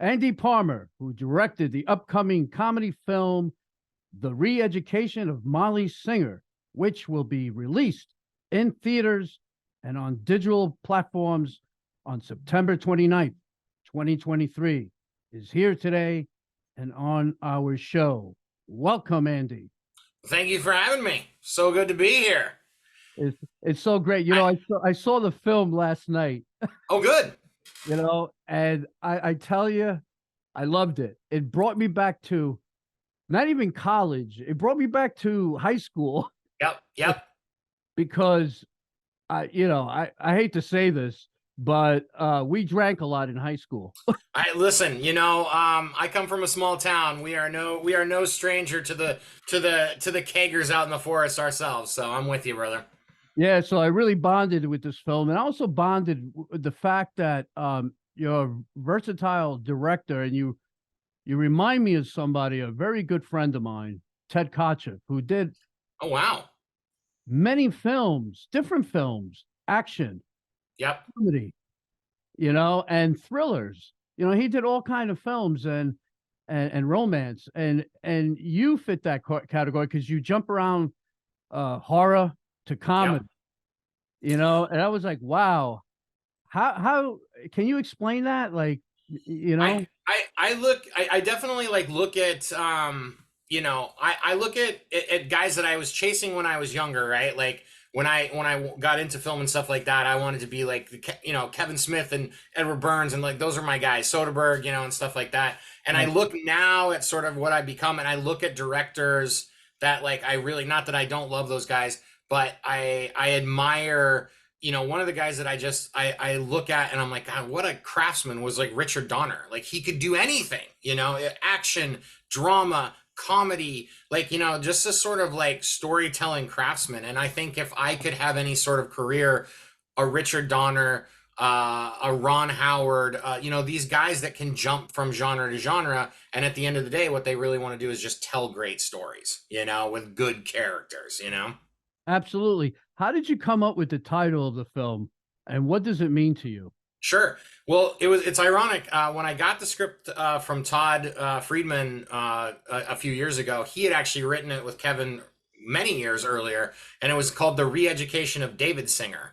Andy Palmer, who directed the upcoming comedy film The Re-Education of Molly Singer, which will be released in theaters and on digital platforms on September 29th, 2023, is here today and on our show. Welcome, Andy. Thank you for having me. So good to be here. It's so great. I, I saw the film last night, oh, good. and I tell you, I loved it. It brought me back to not even college. It brought me back to high school Yep, yep. because I hate to say this, but we drank a lot in high school. I listen. I come from a small town. We are no stranger to the keggers out in the forest ourselves. So I'm with you, brother. Yeah, so I really bonded with this film, and I also bonded with the fact that you're a versatile director, and you remind me of somebody, a very good friend of mine, Ted Kotcheff, who did Oh wow. many films, different films, action, Yep. comedy, and thrillers. He did all kind of films and romance, and you fit that category because you jump around horror to Yep. comedy. And I was like, wow, how can you explain that? Like, you I know, I definitely like look at I look at guys that I was chasing when I was younger, right? Like when I got into film and stuff like that, I wanted to be like Kevin Smith and Edward Burns, and like those are my guys, Soderbergh, and stuff like that. And I right. look now at sort of what I become, and I look at directors that like I really, not that I don't love those guys, but I admire. One of the guys that I look at and I'm like, God, what a craftsman was like Richard Donner. Like he could do anything, action, drama, comedy, like, just a sort of like storytelling craftsman. And I think if I could have any sort of career, a Richard Donner, a Ron Howard, these guys that can jump from genre to genre. And at the end of the day, what they really want to do is just tell great stories, with good characters. Absolutely. How did you come up with the title of the film, and what does it mean to you? Sure. Well, it's ironic. When I got the script from Todd Friedman a few years ago, he had actually written it with Kevin many years earlier, and it was called The Re-Education of David Singer.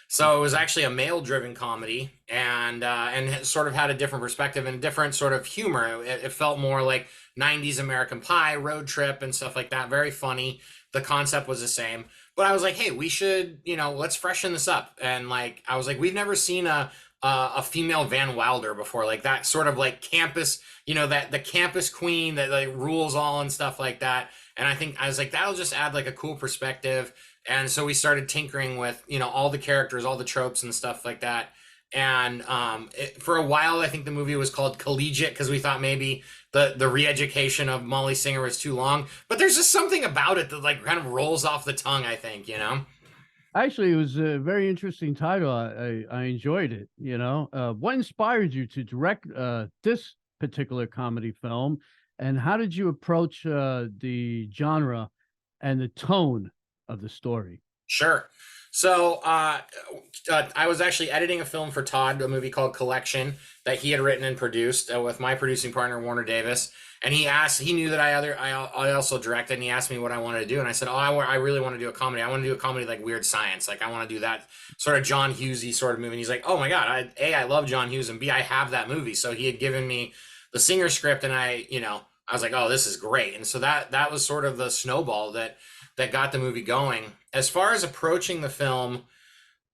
So it was actually a male-driven comedy, and sort of had a different perspective and a different sort of humor. It felt more like '90s American Pie, Road Trip, and stuff like that. Very funny. The concept was the same, but I was like, hey, we should, let's freshen this up. And like, I was like, we've never seen a female Van Wilder before, like that sort of like campus, that the campus queen that like rules all and stuff like that. And I was like, that'll just add like a cool perspective. And so we started tinkering with, all the characters, all the tropes and stuff like that. And for a while, I think the movie was called Collegiate because we thought maybe the re-education of Molly Singer was too long. But there's just something about it that like kind of rolls off the tongue, I think. Actually, it was a very interesting title. I enjoyed it. What inspired you to direct this particular comedy film, and how did you approach the genre and the tone of the story? Sure. So I was actually editing a film for Todd, a movie called Collection that he had written and produced with my producing partner Warner Davis. And he knew that I also directed, and he asked me what I wanted to do, and I said, oh, I really want to do a comedy. I want to do a comedy like Weird Science, like I want to do that sort of John Hughesy sort of movie. And he's like, oh my God, I love John Hughes, and B, I have that movie. So he had given me the Singer script, and I was like, oh, this is great. And so that was sort of the snowball that got the movie going. As far as approaching the film,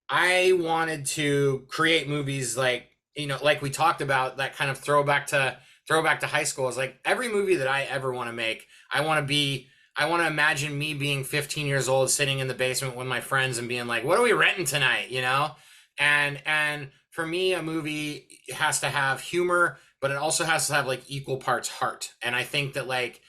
I wanted to create movies like, like we talked about, that kind of throwback to high school. Is like every movie that I ever want to make, I want to imagine me being 15 years old sitting in the basement with my friends and being like, what are we renting tonight? And for me, a movie has to have humor, but it also has to have like equal parts heart. And I think that like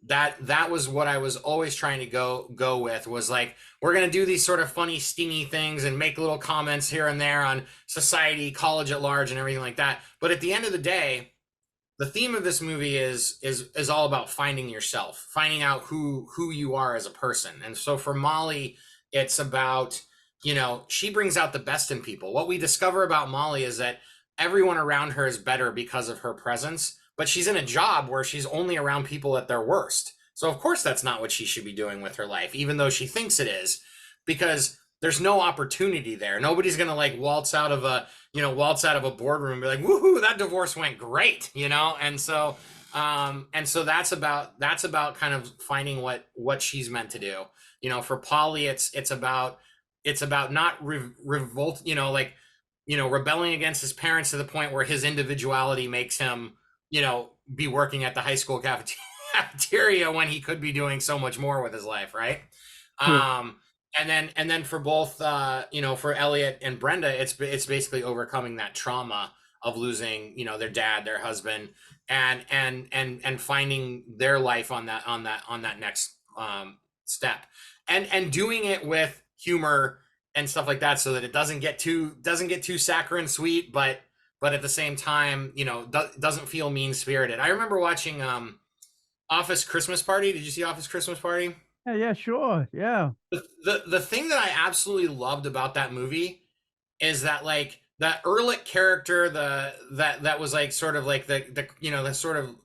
that was what I was always trying to go with, was like, we're going to do these sort of funny, stingy things and make little comments here and there on society, college at large, and everything like that. But at the end of the day, the theme of this movie is all about finding yourself, finding out who you are as a person. And so for Molly, it's about, she brings out the best in people. What we discover about Molly is that everyone around her is better because of her presence, but she's in a job where she's only around people at their worst. So of course that's not what she should be doing with her life, even though she thinks it is, because there's no opportunity there. Nobody's gonna like waltz out of a boardroom and be like, woohoo, that divorce went great, and so that's about kind of finding what she's meant to do. For Polly, it's about not revolt, rebelling against his parents to the point where his individuality makes him, be working at the high school cafeteria when he could be doing so much more with his life, right? True. And then for both, for Elliot and Brenda, it's basically overcoming that trauma of losing, their dad, their husband, and finding their life on that next step, and doing it with humor and stuff like that, so that it doesn't get too saccharine sweet, but at the same time, doesn't feel mean spirited. I remember watching Office Christmas Party. Did you see Office Christmas Party? Yeah, yeah, sure. Yeah. The thing that I absolutely loved about that movie is that, like, that Ehrlich character, that was like sort of like the sort of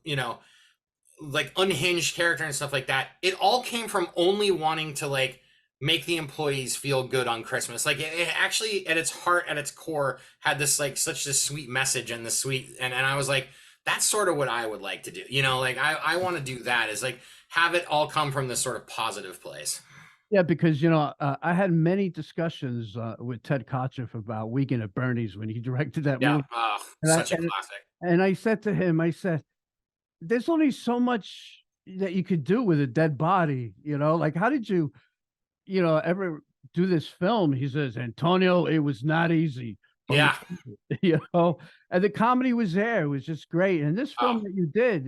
like unhinged character and stuff like that. It all came from only wanting to like make the employees feel good on Christmas. Like it actually, at its heart, at its core, had this like such this sweet message and this sweet, and I was like, that's sort of what I would like to do. Like I want to do that, is like have it all come from this sort of positive place. Yeah, because I had many discussions with Ted Kotcheff about Weekend at Bernie's when he directed that Yeah, movie, and I such a classic. and I said to him, I said, "There's only so much that you could do with a dead body, Like, how did you, ever do this film?" He says, "Antonio, it was not easy, but we Yeah. you know, and the comedy was there. It was just great. And this Oh, film that you did,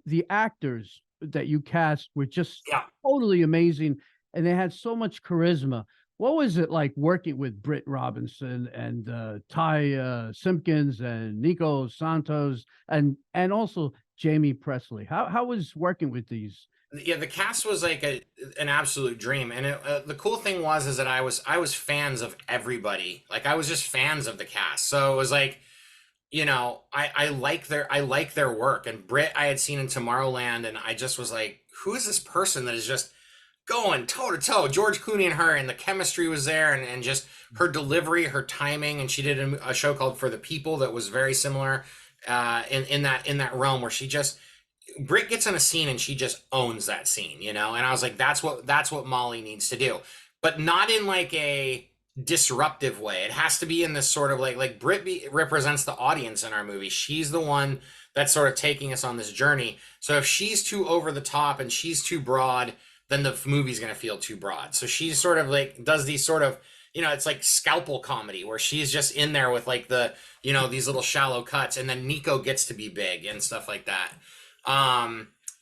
the actors that you cast were just yeah. totally amazing, and they had so much charisma. What was it like working with Britt Robertson and Ty Simpkins and Nico Santos and also Jaime Pressly? How was working with these? Yeah, the cast was like an absolute dream, and the cool thing was is that I was fans of everybody. Like I was just fans of the cast, so it was like, I like their work. And Britt I had seen in Tomorrowland, and I just was like, who is this person that is just going toe to toe? George Clooney and her, and the chemistry was there, and just her delivery, her timing, and she did a show called For the People that was very similar, in that realm, where she just Britt gets in a scene and she just owns that scene. And I was like, that's what Molly needs to do, but not in like a disruptive way. It has to be in this sort of like represents the audience in our movie. She's the one that's sort of taking us on this journey. So if she's too over the top and she's too broad, then the movie's going to feel too broad. So she's sort of like does these sort of, it's like scalpel comedy where she's just in there with like these little shallow cuts, and then Nico gets to be big and stuff like that.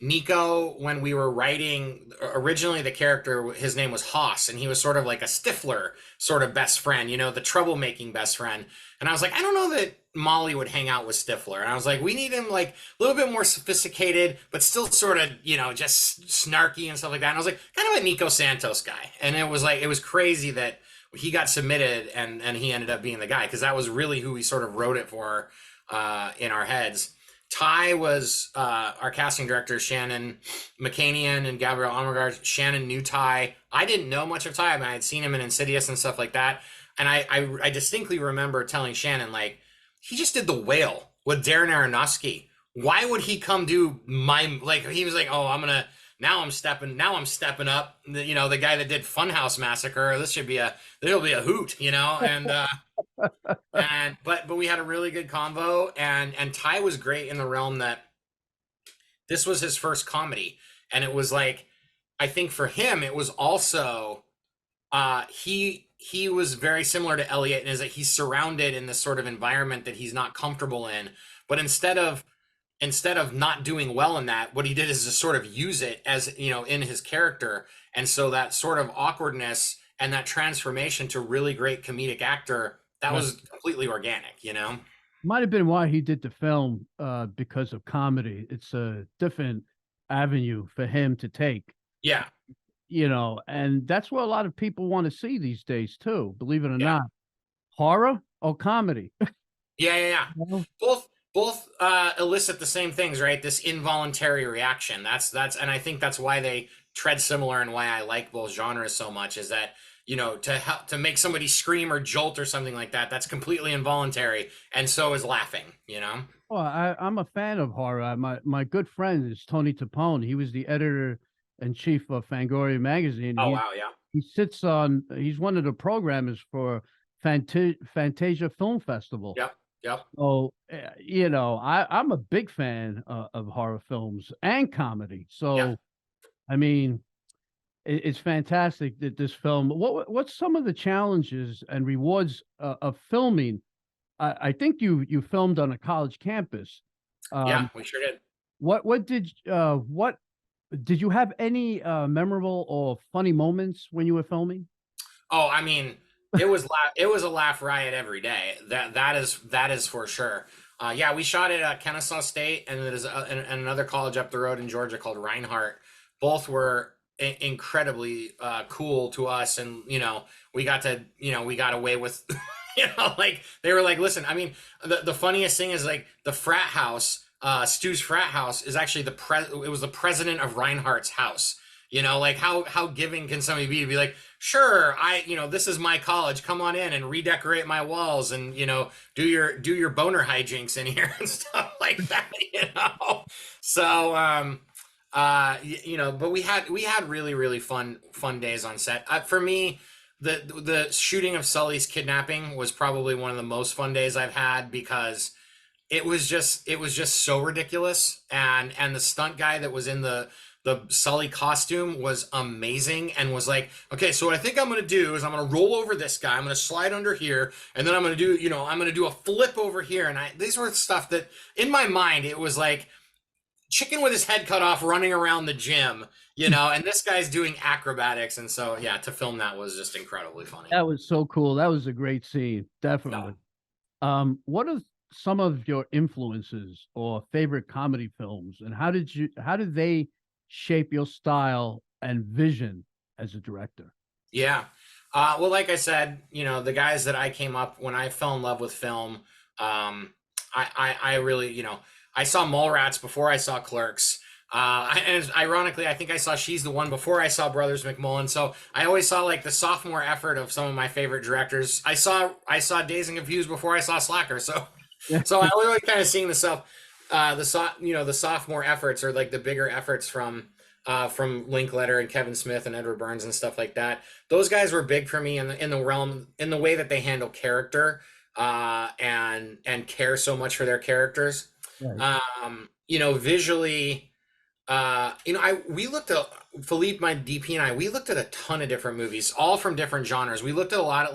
Nico, when we were writing originally, the character, his name was Haas, and he was sort of like a Stifler sort of best friend, the troublemaking best friend. And I was like, I don't know that Molly would hang out with Stifler. And I was like, we need him like a little bit more sophisticated, but still sort of, just snarky and stuff like that. And I was like, kind of a Nico Santos guy. And it was crazy that he got submitted and he ended up being the guy, because that was really who we sort of wrote it for in our heads. Ty was our casting director, Shannon McCanian and Gabrielle Almagar. Shannon knew Ty. I didn't know much of Ty. I mean, I had seen him in Insidious and stuff like that. And I distinctly remember telling Shannon, like, he just did The Whale with Darren Aronofsky. Why would he come do he was like, oh, now I'm stepping up. The guy that did Funhouse Massacre. There'll be a hoot, but we had a really good convo, and Ty was great in the realm that this was his first comedy, and it was like, I think for him it was also he was very similar to Elliot, and is that he's surrounded in this sort of environment that he's not comfortable in, but instead of not doing well in that, what he did is just sort of use it as in his character, and so that sort of awkwardness and that transformation to really great comedic actor, that was completely organic. Might have been why he did the film, because of comedy. It's a different avenue for him to take, Yeah, and that's what a lot of people want to see these days too, believe it or yeah. not. Horror or comedy? Yeah, yeah, yeah. Well, Both elicit the same things, right? This involuntary reaction. That's and I think that's why they tread similar and why I like both genres so much is that, to help to make somebody scream or jolt or something like that, that's completely involuntary, and so is laughing. well, I'm a fan of horror. My good friend is Tony Tapone. He was the editor in chief of Fangoria magazine. Oh wow, yeah. He sits on. He's one of the programmers for Fantasia Film Festival. Yep. Yep. So I'm a big fan of horror films and comedy. Yep. So I mean, it's fantastic that this film. What's some of the challenges and rewards of filming? I think you filmed on a college campus. Yeah, Um, we sure did. what did you have any memorable or funny moments when you were filming? Oh, I mean, it was a laugh riot every day. That is for sure. Yeah, we shot it at Kennesaw State, and there's and another college up the road in Georgia called Reinhardt. Both were incredibly cool to us, and we got away with, like they were like, listen, I mean, the funniest thing is like the frat house, Stu's frat house is actually it was the president of Reinhardt's house. Like how giving can somebody be to be like, sure, this is my college. Come on in and redecorate my walls, and do your boner hijinks in here and stuff like that. So but we had really really fun days on set. For me, the shooting of Sully's kidnapping was probably one of the most fun days I've had because it was just so ridiculous, and the stunt guy that was in the Sully costume was amazing and was like, okay, so what I think I'm going to do is I'm going to roll over this guy. I'm going to slide under here. And then I'm going to do a flip over here. And these were stuff that in my mind, it was like chicken with his head cut off running around the gym, and this guy's doing acrobatics. And so, yeah, to film that was just incredibly funny. That was so cool. That was a great scene, Yeah. definitely. What are some of your influences or favorite comedy films, and how did they shape your style and vision as a director? Yeah. Well, like I said, the guys that I came up when I fell in love with film, I really, I saw Mallrats before I saw Clerks. And ironically, I think I saw She's the One before I saw Brothers McMullen. So I always saw like the sophomore effort of some of my favorite directors. I saw Dazed and Confused before I saw Slacker. So Yeah. so I was really kind of seeing the sophomore efforts, or like the bigger efforts from Linkletter and Kevin Smith and Edward Burns and stuff like that. Those guys were big for me in the realm, in the way that they handle character, and care so much for their characters. Right. Visually, we looked at Philippe, my DP, and we looked at a ton of different movies, all from different genres. We looked at a lot of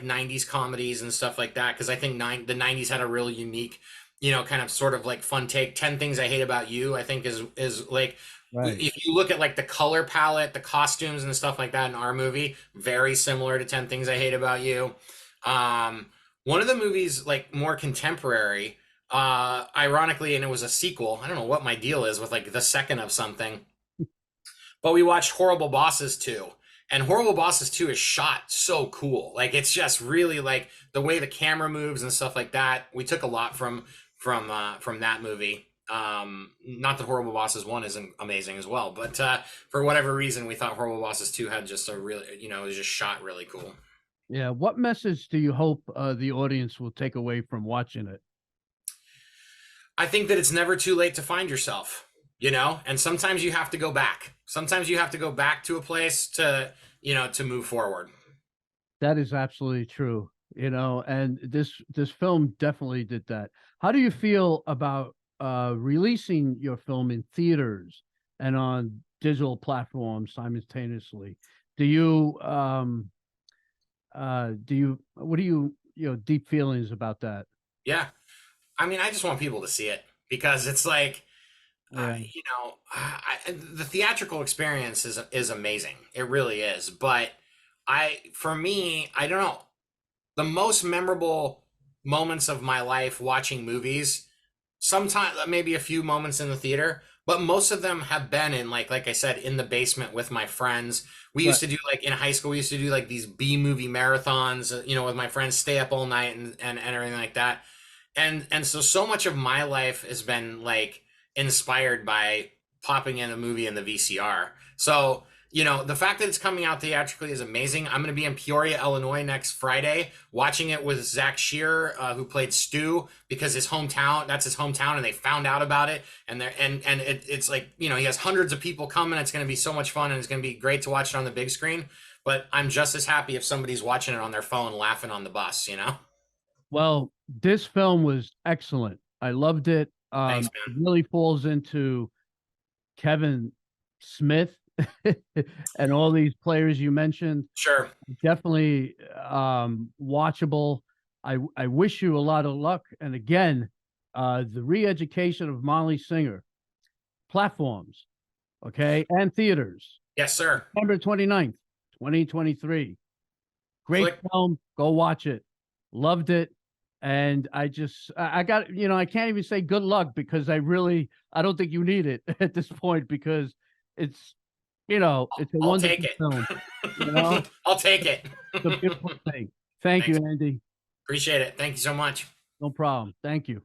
90s comedies and stuff like that, because I think the 90s had a really unique, kind of sort of like fun take. 10 Things I Hate About You, I think is like, Right. if you look at like the color palette, the costumes and stuff like that in our movie, very similar to 10 Things I Hate About You. One of the movies, like more contemporary, ironically, and it was a sequel. I don't know what my deal is with like the second of something, but we watched Horrible Bosses 2. And Horrible Bosses 2 is shot so cool. Like it's just really like the way the camera moves and stuff like that. We took a lot from that movie. Not that Horrible Bosses 1 isn't amazing as well, but for whatever reason, we thought Horrible Bosses 2 had just a really, it was just shot really cool. Yeah. What message do you hope the audience will take away from watching it? I think that it's never too late to find yourself, and sometimes you have to go back. Sometimes you have to go back to a place to move forward. That is absolutely true. And this film definitely did that. How do you feel about releasing your film in theaters and on digital platforms simultaneously? Do you what do deep feelings about that? Yeah. I mean, I just want people to see it because it's like, Yeah. the theatrical experience is amazing. It really is. But for me, I don't know. The most memorable moments of my life watching movies, sometimes maybe a few moments in the theater, but most of them have been in like I said, in the basement with my friends. We Right. used to do like in high school, we used to do like these B movie marathons, with my friends, stay up all night and everything like that. And so much of my life has been like inspired by popping in a movie in the VCR. So, the fact that it's coming out theatrically is amazing. I'm going to be in Peoria, Illinois next Friday, watching it with Zach Shearer, who played Stu, because that's his hometown, and they found out about it. It's like, he has hundreds of people coming. It's going to be so much fun, and it's going to be great to watch it on the big screen. But I'm just as happy if somebody's watching it on their phone, laughing on the bus. Well, this film was excellent. I loved it. Thanks, It man. really falls into Kevin Smith and all these players you mentioned. Sure. Definitely watchable. I wish you a lot of luck. And again, the re-education of Molly Singer platforms, okay, and theaters. Yes, sir. September 29th, 2023. Great Click. film. Go watch it. Loved it. And I got, I can't even say good luck because I don't think you need it at this point because it's, it's a I'll take wonderful it. film. You know, I'll take it. it's a beautiful thing. Thank you, Thanks. Andy. Appreciate it. Thank you so much. No problem. Thank you.